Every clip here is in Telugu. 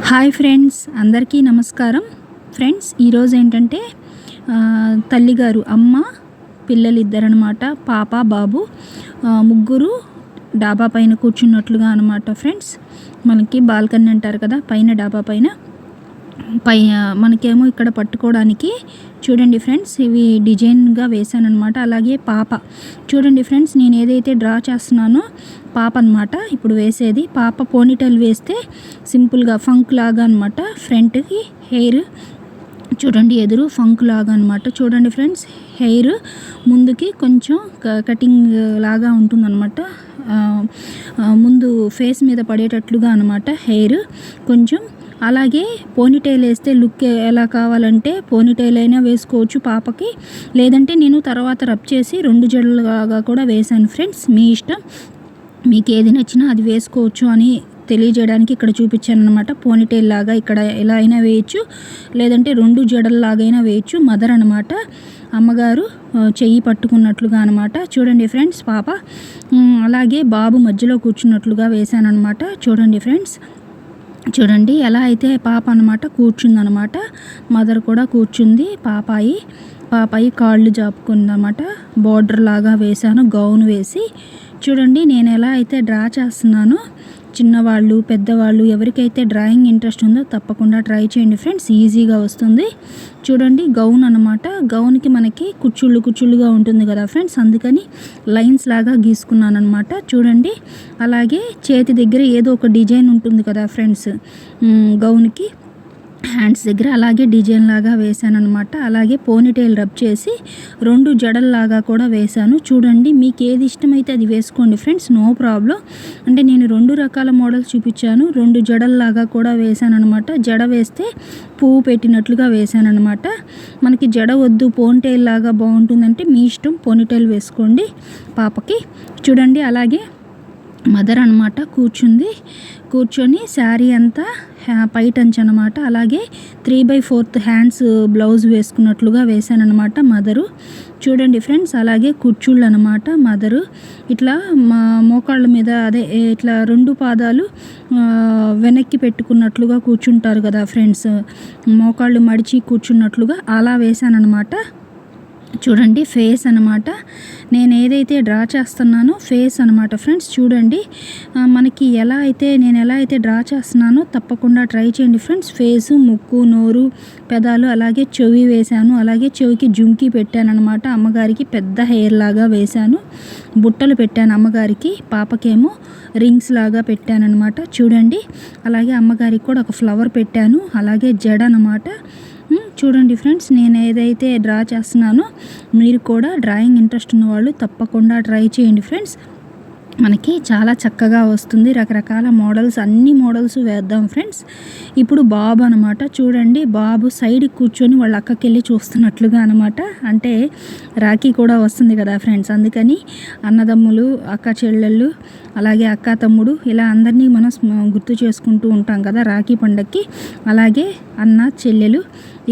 హాయ్ ఫ్రెండ్స్, అందరికీ నమస్కారం. ఫ్రెండ్స్, ఈరోజు ఏంటంటే తల్లిగారు అమ్మ పిల్లలు ఇద్దరనమాట, పాప బాబు ముగ్గురు డాబా పైన కూర్చున్నట్లుగా అనమాట. ఫ్రెండ్స్, మనకి బాల్కనీ అంటారు కదా, పైన డాబా పైన మనకేమో ఇక్కడ పట్టుకోవడానికి చూడండి ఫ్రెండ్స్, ఇవి డిజైన్గా వేసాను అనమాట. అలాగే పాప చూడండి ఫ్రెండ్స్, నేను ఏదైతే డ్రా చేస్తున్నానో పాప అనమాట ఇప్పుడు వేసేది. పాప పోనీటైల్ వేస్తే సింపుల్గా ఫంక్ లాగా అనమాట. ఫ్రంట్కి హెయిర్ చూడండి, ఎదురు ఫంక్ లాగా అనమాట. చూడండి ఫ్రెండ్స్, హెయిర్ ముందుకి కొంచెం కటింగ్ లాగా ఉంటుందన్నమాట. ముందు ఫేస్ మీద పడేటట్లుగా అనమాట హెయిర్ కొంచెం. అలాగే పోనీటైల్ వేస్తే లుక్ ఎలా కావాలంటే పోనీటైల్ అయినా వేసుకోవచ్చు పాపకి, లేదంటే నేను తర్వాత రబ్ చేసి 2 జడలుగా కూడా వేశాను. ఫ్రెండ్స్, మీ ఇష్టం, మీకు ఏది నచ్చినా అది వేసుకోవచ్చు అని తెలియజేయడానికి ఇక్కడ చూపించాను అనమాట. పోనీటైల్ లాగా ఇక్కడ ఎలా అయినా వేయచ్చు, లేదంటే 2 జడల్లాగైనా వేయచ్చు. మదర్ అనమాట, అమ్మగారు చెయ్యి పట్టుకున్నట్లుగా అనమాట. చూడండి ఫ్రెండ్స్, పాప అలాగే బాబు మధ్యలో కూర్చున్నట్లుగా వేశాను అనమాట. చూడండి ఫ్రెండ్స్, చూడండి ఎలా అయితే పాప అనమాట కూర్చుందనమాట. మదర్ కూడా కూర్చుంది. పాపాయి కాళ్ళు జాపుకుందనమాట. బార్డర్ లాగా వేశాను గౌన్ వేసి. చూడండి నేను ఎలా అయితే డ్రా చేస్తున్నానో, చిన్నవాళ్ళు పెద్దవాళ్ళు ఎవరికైతే డ్రాయింగ్ ఇంట్రెస్ట్ ఉందో తప్పకుండా ట్రై చేయండి ఫ్రెండ్స్, ఈజీగా వస్తుంది. చూడండి గౌన్ అనమాట. గౌన్కి మనకి కుచ్చుళ్ళుగా ఉంటుంది కదా ఫ్రెండ్స్, అందుకని లైన్స్ లాగా గీసుకున్నాను అనమాట. చూడండి, అలాగే చేతి దగ్గర ఏదో ఒక డిజైన్ ఉంటుంది కదా ఫ్రెండ్స్, గౌన్కి హ్యాండ్స్ దగ్గర అలాగే డిజైన్ లాగా వేసాను అనమాట. అలాగే పోనీటైల్ రబ్ చేసి 2 జడల్లాగా కూడా వేశాను. చూడండి, మీకు ఏది ఇష్టమైతే అది వేసుకోండి ఫ్రెండ్స్, నో ప్రాబ్లం. అంటే నేను 2 రకాల మోడల్స్ చూపించాను. 2 జడల్లాగా కూడా వేశాను అనమాట. జడ వేస్తే పువ్వు పెట్టినట్లుగా వేశాను అనమాట. మనకి జడ వద్దు, పోనీటైల్ లాగా బాగుంటుందంటే మీ ఇష్టం, పోనీటైల్ వేసుకోండి పాపకి. చూడండి, అలాగే మదర్ అనమాట కూర్చొని శారీ అంతా పైటంచ్ అనమాట. అలాగే 3/4 హ్యాండ్స్ బ్లౌజ్ వేసుకున్నట్లుగా వేశానమాట మదరు. చూడండి ఫ్రెండ్స్, అలాగే కుర్చీళ్ళు అనమాట. మదరు ఇట్లా మోకాళ్ళ మీద అదే ఇట్లా 2 పాదాలు వెనక్కి పెట్టుకున్నట్లుగా కూర్చుంటారు కదా ఫ్రెండ్స్, మోకాళ్ళు మడిచి కూర్చున్నట్లుగా అలా వేశానమాట. చూడండి ఫేస్ అనమాట, నేను ఏదైతే డ్రా చేస్తున్నానో ఫేస్ అనమాట ఫ్రెండ్స్. చూడండి, మనకి నేను ఎలా అయితే డ్రా చేస్తున్నానో తప్పకుండా ట్రై చేయండి ఫ్రెండ్స్. ఫేసు, ముక్కు, నోరు, పెదాలు, అలాగే చెవి వేశాను. అలాగే చెవికి జుంకీ పెట్టాను అనమాట. అమ్మగారికి పెద్ద హెయిర్ లాగా వేశాను. బుట్టలు పెట్టాను అమ్మగారికి, పాపకేమో రింగ్స్ లాగా పెట్టాను అనమాట. చూడండి, అలాగే అమ్మగారికి కూడా ఒక ఫ్లవర్ పెట్టాను. అలాగే జడ అనమాట. చూడండి ఫ్రెండ్స్, నేను ఏదైతే డ్రా చేస్తున్నానో మీరు కూడా డ్రాయింగ్ ఇంట్రెస్ట్ ఉన్నవాళ్ళు తప్పకుండా ట్రై చేయండి ఫ్రెండ్స్. మనకి చాలా చక్కగా వస్తుంది. రకరకాల మోడల్స్, అన్ని మోడల్స్ వేద్దాం ఫ్రెండ్స్. ఇప్పుడు బాబు అనమాట. చూడండి, బాబు సైడ్కి కూర్చొని వాళ్ళ అక్కకి వెళ్ళి చూస్తున్నట్లుగా అనమాట. అంటే రాఖీ కూడా వస్తుంది కదా ఫ్రెండ్స్, అందుకని అన్నదమ్ములు, అక్క చెల్లెళ్ళు, అలాగే అక్క తమ్ముడు, ఇలా అందరినీ మనం గుర్తు చేసుకుంటూ ఉంటాం కదా రాఖీ పండగకి. అలాగే అన్న చెల్లెలు,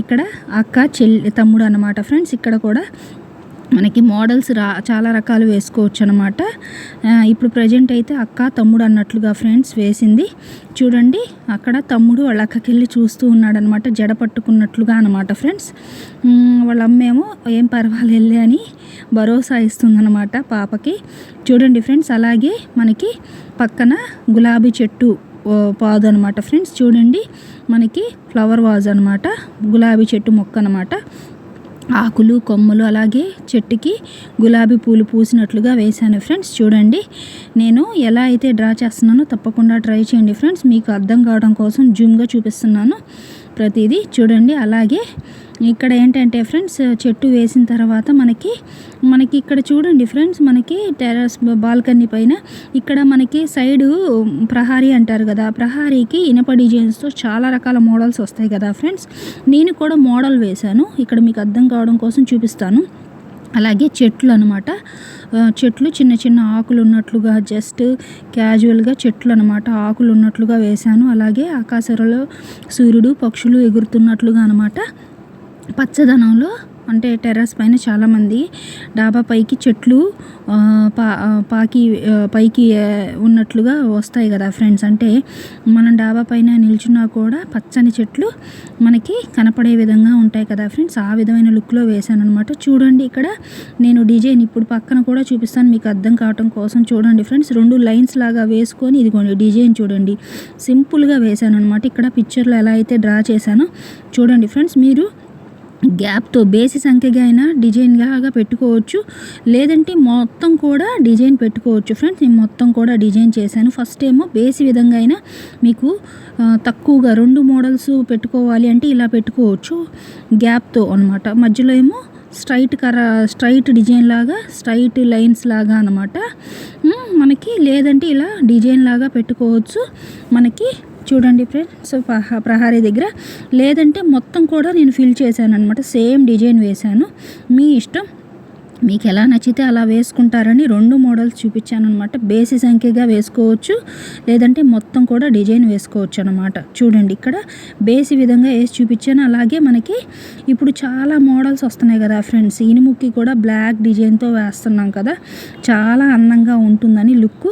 ఇక్కడ అక్క తమ్ముడు అనమాట ఫ్రెండ్స్. ఇక్కడ కూడా మనకి మోడల్స్ చాలా రకాలు వేసుకోవచ్చు అనమాట. ఇప్పుడు ప్రజెంట్ అయితే అక్క తమ్ముడు అన్నట్లుగా ఫ్రెండ్స్ వేసింది. చూడండి, అక్కడ తమ్ముడు వాళ్ళ అక్కకి వెళ్ళి చూస్తూ ఉన్నాడనమాట, జడ పట్టుకున్నట్లుగా అనమాట ఫ్రెండ్స్. వాళ్ళ అమ్మేమో ఏం పర్వాలేదులే అని భరోసా ఇస్తుందన్నమాట పాపకి. చూడండి ఫ్రెండ్స్, అలాగే మనకి పక్కన గులాబీ చెట్టు పాదు అనమాట ఫ్రెండ్స్. చూడండి, మనకి ఫ్లవర్ వాజ్ అనమాట, గులాబీ చెట్టు మొక్క అనమాట. ఆకులు, కొమ్మలు, అలాగే చెట్టుకి గులాబీ పూలు పూసినట్లుగా వేశాను ఫ్రెండ్స్. చూడండి, నేను ఎలా అయితే డ్రా చేస్తున్నానో తప్పకుండా ట్రై చేయండి ఫ్రెండ్స్, మీకు అర్థం కావడం కోసం జూమ్గా చూపిస్తున్నాను ప్రతిదీ. చూడండి, అలాగే ఇక్కడ ఏంటంటే ఫ్రెండ్స్, చెట్టు వేసిన తర్వాత మనకి ఇక్కడ చూడండి ఫ్రెండ్స్, మనకి టెర్రస్ బాల్కనీ పైన ఇక్కడ మనకి సైడు ప్రహారీ అంటారు కదా, ప్రహారీకి ఇనప డిజైన్స్తో చాలా రకాల మోడల్స్ వస్తాయి కదా ఫ్రెండ్స్. నేను కూడా మోడల్ వేశాను, ఇక్కడ మీకు అర్థం కావడం కోసం చూపిస్తాను. అలాగే చెట్లు అనమాట, చెట్లు చిన్న చిన్న ఆకులు ఉన్నట్లుగా, జస్ట్ క్యాజువల్గా చెట్లు అనమాట, ఆకులు ఉన్నట్లుగా వేశాను. అలాగే ఆకాశంలో సూర్యుడు, పక్షులు ఎగురుతున్నట్లుగా అనమాట. పచ్చదనంలో అంటే టెర్రస్ పైన చాలామంది డాబా పైకి చెట్లు పైకి ఉన్నట్లుగా వస్తాయి కదా ఫ్రెండ్స్. అంటే మనం డాబా పైన నిల్చున్నా కూడా పచ్చని చెట్లు మనకి కనపడే విధంగా ఉంటాయి కదా ఫ్రెండ్స్. ఆ విధమైన లుక్లో వేశాను అనమాట. చూడండి ఇక్కడ నేను డిజైన్ ఇప్పుడు పక్కన కూడా చూపిస్తాను మీకు అర్థం కావటం కోసం. చూడండి ఫ్రెండ్స్, 2 లైన్స్ లాగా వేసుకొని ఇదిగోండి డిజైన్ చూడండి సింపుల్గా వేశాను అనమాట. ఇక్కడ పిక్చర్లో ఎలా అయితే డ్రా చేశానో చూడండి ఫ్రెండ్స్. మీరు గ్యాప్తో బేసి సంఖ్యగా అయినా డిజైన్గా పెట్టుకోవచ్చు, లేదంటే మొత్తం కూడా డిజైన్ పెట్టుకోవచ్చు ఫ్రెండ్స్. నేను మొత్తం కూడా డిజైన్ చేశాను. ఫస్ట్ ఏమో బేసి విధంగా అయినా మీకు తక్కువగా 2 మోడల్స్ పెట్టుకోవాలి అంటే ఇలా పెట్టుకోవచ్చు గ్యాప్తో అనమాట. మధ్యలో ఏమో స్ట్రైట్ డిజైన్ లాగా స్ట్రైట్ లైన్స్ లాగా అనమాట మనకి, లేదంటే ఇలా డిజైన్ లాగా పెట్టుకోవచ్చు మనకి. చూడండి ఫ్రెండ్స్ ప్రహారీ దగ్గర, లేదంటే మొత్తం కూడా నేను ఫిల్ చేశాను అనమాట. సేమ్ డిజైన్ వేశాను, మీ ఇష్టం, మీకు ఎలా నచ్చితే అలా వేసుకుంటారని 2 మోడల్స్ చూపించాను అనమాట. బేసి సంఖ్యగా వేసుకోవచ్చు, లేదంటే మొత్తం కూడా డిజైన్ వేసుకోవచ్చు అనమాట. చూడండి ఇక్కడ బేసి విధంగా వేసి చూపించాను. అలాగే మనకి ఇప్పుడు చాలా మోడల్స్ వస్తున్నాయి కదా ఫ్రెండ్స్. ఇనుముకి కూడా బ్లాక్ డిజైన్తో వేస్తున్నాం కదా, చాలా అందంగా ఉంటుందని లుక్.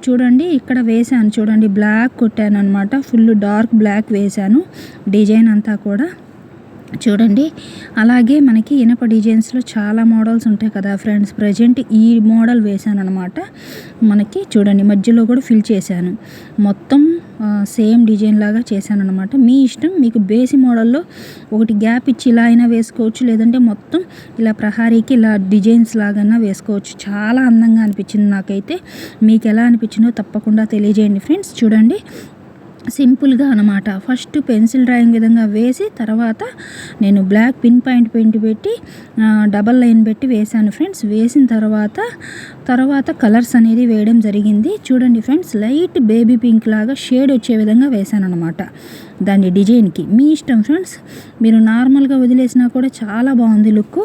చూడండి ఇక్కడ వేశాను, చూడండి బ్లాక్ కొట్టాను అనమాట. ఫుల్ డార్క్ బ్లాక్ వేశాను డిజైన్ అంతా కూడా చూడండి. అలాగే మనకి ఇనప డిజైన్స్లో చాలా మోడల్స్ ఉంటాయి కదా ఫ్రెండ్స్. ప్రజెంట్ ఈ మోడల్ వేశాను అనమాట మనకి. చూడండి మధ్యలో కూడా ఫిల్ చేశాను, మొత్తం సేమ్ డిజైన్ లాగా చేశాను అనమాట. మీ ఇష్టం, మీకు బేసి మోడల్లో ఒకటి గ్యాప్ ఇచ్చి ఇలా అయినా వేసుకోవచ్చు, లేదంటే మొత్తం ఇలా ప్రహారీకి ఇలా డిజైన్స్ లాగైనా వేసుకోవచ్చు. చాలా అందంగా అనిపించింది నాకైతే. మీకు ఎలా అనిపించిందో తప్పకుండా తెలియజేయండి ఫ్రెండ్స్. చూడండి సింపుల్గా అనమాట. ఫస్ట్ పెన్సిల్ డ్రాయింగ్ విధంగా వేసి తర్వాత నేను బ్లాక్ పిన్ పాయింట్ పెట్టి డబల్ లైన్ పెట్టి వేశాను ఫ్రెండ్స్. వేసిన తర్వాత కలర్స్ అనేది వేయడం జరిగింది. చూడండి ఫ్రెండ్స్, లైట్ బేబీ పింక్ లాగా షేడ్ వచ్చే విధంగా వేశాను అనమాట దాని డిజైన్కి. మీ ఇష్టం ఫ్రెండ్స్, మీరు నార్మల్గా వదిలేసినా కూడా చాలా బాగుంది లుక్,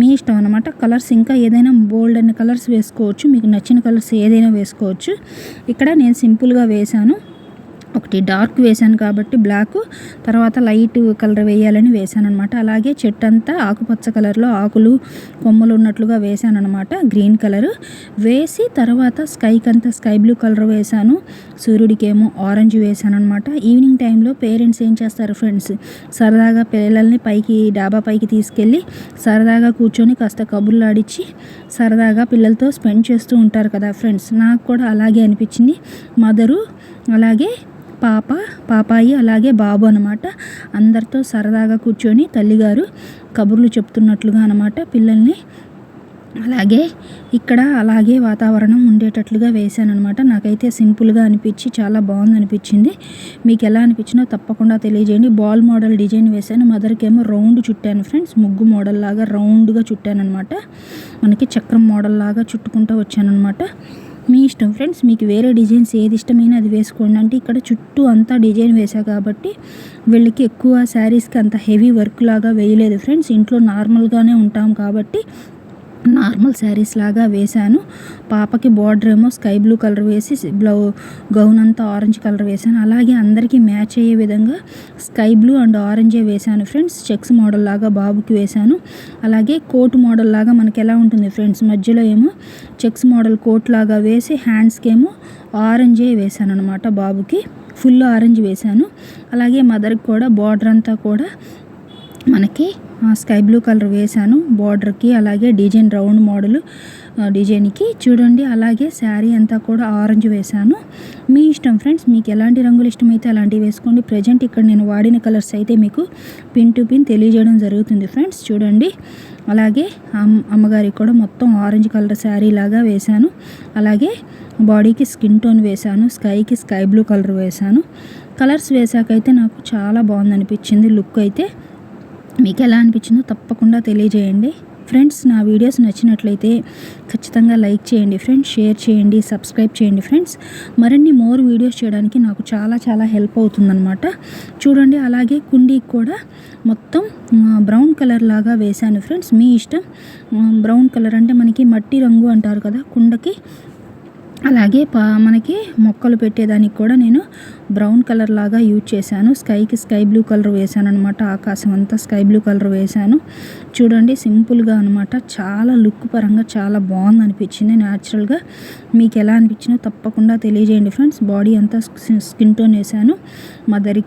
మీ ఇష్టం అనమాట. కలర్స్ ఇంకా ఏదైనా బోల్డ్ అనే కలర్స్ వేసుకోవచ్చు, మీకు నచ్చిన కలర్స్ ఏదైనా వేసుకోవచ్చు. ఇక్కడ నేను సింపుల్గా వేశాను, ఒకటి డార్క్ వేశాను కాబట్టి బ్లాక్, తర్వాత లైట్ కలర్ వేయాలని వేశాను అనమాట. అలాగే చెట్టు అంతా ఆకుపచ్చ కలర్లో ఆకులు కొమ్మలు ఉన్నట్లుగా వేశాను అనమాట, గ్రీన్ కలర్ వేసి తర్వాత స్కైకి అంతా స్కై బ్లూ కలర్ వేశాను, సూర్యుడికేమో ఆరెంజ్ వేశాను అనమాట. ఈవినింగ్ టైంలో పేరెంట్స్ ఏం చేస్తారు ఫ్రెండ్స్, సరదాగా పిల్లల్ని డాబా పైకి తీసుకెళ్ళి సరదాగా కూర్చొని కాస్త కబుర్లు ఆడిచ్చి సరదాగా పిల్లలతో స్పెండ్ చేస్తూ ఉంటారు కదా ఫ్రెండ్స్. నాకు కూడా అలాగే అనిపించింది. మదరు అలాగే పాపాయి అలాగే బాబు అనమాట, అందరితో సరదాగా కూర్చొని తల్లిగారు కబుర్లు చెప్తున్నట్లుగా అనమాట పిల్లల్ని. అలాగే ఇక్కడ అలాగే వాతావరణం ఉండేటట్లుగా వేశాను అనమాట. నాకైతే సింపుల్గా అనిపించి చాలా బాగుంది అనిపించింది. మీకు ఎలా అనిపించినో తప్పకుండా తెలియజేయండి. బాల్ మోడల్ డిజైన్ వేశాను, మదర్కేమో రౌండ్ చుట్టాను ఫ్రెండ్స్, ముగ్గు మోడల్ లాగా రౌండ్గా చుట్టాను అనమాట. మనకి చక్రం మోడల్ లాగా చుట్టుకుంటూ వచ్చాను అనమాట. మీ ఇష్టం ఫ్రెండ్స్, మీకు వేరే డిజైన్స్ ఏది ఇష్టమైనా అది వేసుకోండి. అంటే ఇక్కడ చుట్టూ అంతా డిజైన్ వేసా కాబట్టి వీళ్ళకి ఎక్కువ శారీస్కి అంత హెవీ వర్క్ లాగా వేయలేదు ఫ్రెండ్స్. ఇంట్లో నార్మల్గానే ఉంటాం కాబట్టి నార్మల్ శారీస్ లాగా వేశాను. పాపకి బార్డర్ ఏమో స్కై బ్లూ కలర్ వేసి గౌన్ అంతా ఆరెంజ్ కలర్ వేశాను. అలాగే అందరికీ మ్యాచ్ అయ్యే విధంగా స్కై బ్లూ అండ్ ఆరెంజే వేశాను ఫ్రెండ్స్. చెక్స్ మోడల్ లాగా బాబుకి వేశాను. అలాగే కోట్ మోడల్ లాగా మనకి ఎలా ఉంటుంది ఫ్రెండ్స్, మధ్యలో ఏమో చెక్స్ మోడల్ కోట్ లాగా వేసి హ్యాండ్స్కి ఏమో ఆరెంజే వేశాను అనమాట. బాబుకి ఫుల్ ఆరెంజ్ వేశాను. అలాగే మదర్కి కూడా బార్డర్ అంతా కూడా మనకి స్కై బ్లూ కలర్ వేశాను బార్డర్కి. అలాగే డిజైన్ రౌండ్ మోడల్ డిజైన్కి చూడండి. అలాగే శారీ అంతా కూడా ఆరెంజ్ వేశాను. మీ ఇష్టం ఫ్రెండ్స్, మీకు ఎలాంటి రంగులు ఇష్టమైతే అలాంటివి వేసుకోండి. ప్రజెంట్ ఇక్కడ నేను వాడిన కలర్స్ అయితే మీకు పిన్ టు పిన్ తెలియజేయడం జరుగుతుంది ఫ్రెండ్స్. చూడండి అలాగే అమ్మగారికి కూడా మొత్తం ఆరెంజ్ కలర్ శారీ లాగా వేశాను. అలాగే బాడీకి స్కిన్ టోన్ వేశాను, స్కైకి స్కై బ్లూ కలర్ వేశాను. కలర్స్ వేసాకైతే నాకు చాలా బాగుంది అనిపించింది లుక్ అయితే. మీకు ఎలా అనిపించిందో తప్పకుండా తెలియజేయండి ఫ్రెండ్స్. నా వీడియోస్ నచ్చినట్లయితే ఖచ్చితంగా లైక్ చేయండి ఫ్రెండ్స్, షేర్ చేయండి, సబ్స్క్రైబ్ చేయండి ఫ్రెండ్స్. మరిన్ని మోర్ వీడియోస్ చేయడానికి నాకు చాలా హెల్ప్ అవుతుందన్నమాట. చూడండి అలాగే కుండీకి కూడా మొత్తం బ్రౌన్ కలర్ లాగా వేశాను ఫ్రెండ్స్. మీ ఇష్టం, బ్రౌన్ కలర్ అంటే మనకి మట్టి రంగు అంటారు కదా కుండకి, అలాగే మనకి మొక్కలు పెట్టేదానికి కూడా నేను బ్రౌన్ కలర్ లాగా యూజ్ చేశాను. స్కైకి స్కై బ్లూ కలర్ వేసాను అనమాట. ఆకాశం అంతా స్కై బ్లూ కలర్ వేసాను. చూడండి సింపుల్గా అనమాట. చాలా లుక్ పరంగా చాలా బాగుంది అనిపించింది. న్యాచురల్గా మీకు ఎలా అనిపించిందో తప్పకుండా తెలియజేయండి ఫ్రెండ్స్. బాడీ అంతా స్కిన్ టోన్ వేసాను. మదర్